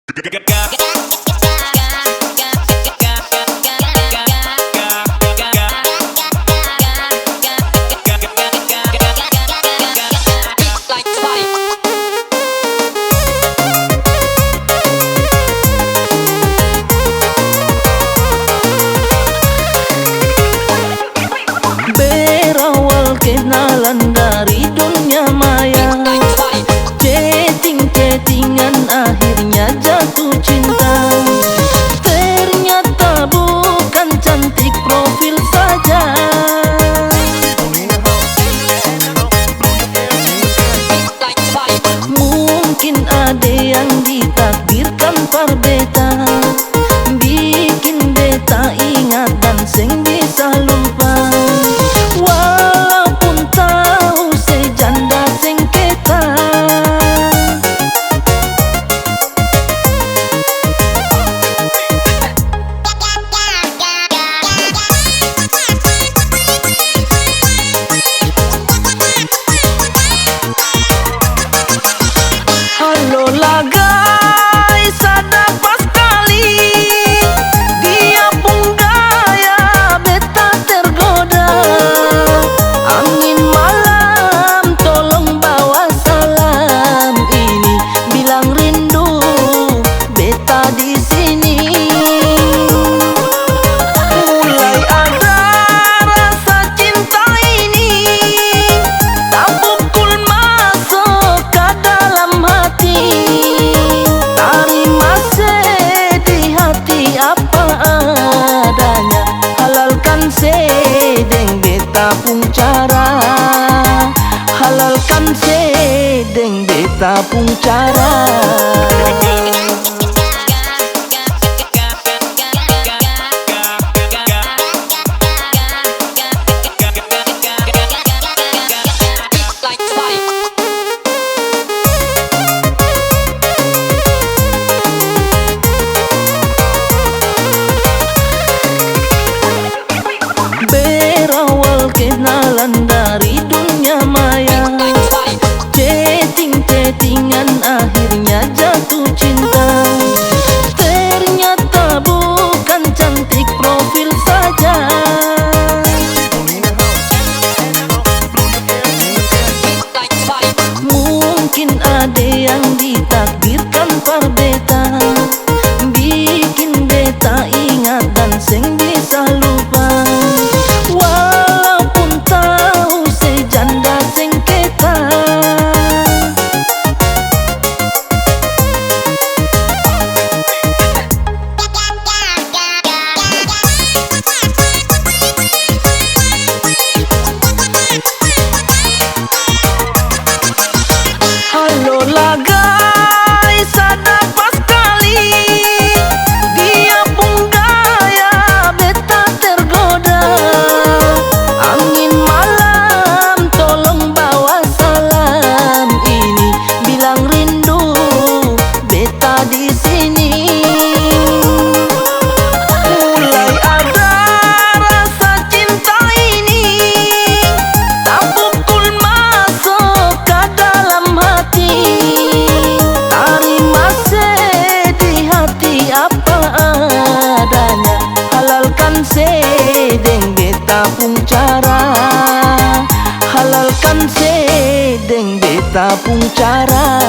Berawal kenalan dari dunia maya, chatting-chattingan akhirnya jatuh cinta. Ternyata bukan cantik profil saja, mungkin ada yang ditakdirkan berbeda, bikin beta ingat dan sing bisa lupa. Walaupun tahu sejanda sengketa, halo lah guys, ada pas kali dia pun gaya beta tergoda. Angin malam tolong bawa salam, ini bilang rindu beta di sini. Mulai ada rasa cinta ini, tak pukul masuk ke dalam hati. Terima sedih hati apa adanya, halalkan sedeng beta pun cara, halalkan sedeng beta pun cara. Berawal kenalan dari dunia maya, chatting-chattingan akhirnya jatuh cinta. Ternyata bukan cantik profil saja, mungkin ada yang ditakdirkan berbeda, bikin beta ingat dan sing bisa lupa. Walaupun tahu sejanda sengketa, halo lah guys, ada pas kali dia pun gaya beta tergoda. Angin malam tolong bawa salam, ini bilang rindu beta di sini. Mulai ada rasa cinta ini, tak pukul masuk ke dalam hati. Terima sedih hati apa adanya, halalkan sedeng beta pun cara, halalkan sedeng beta pun cara.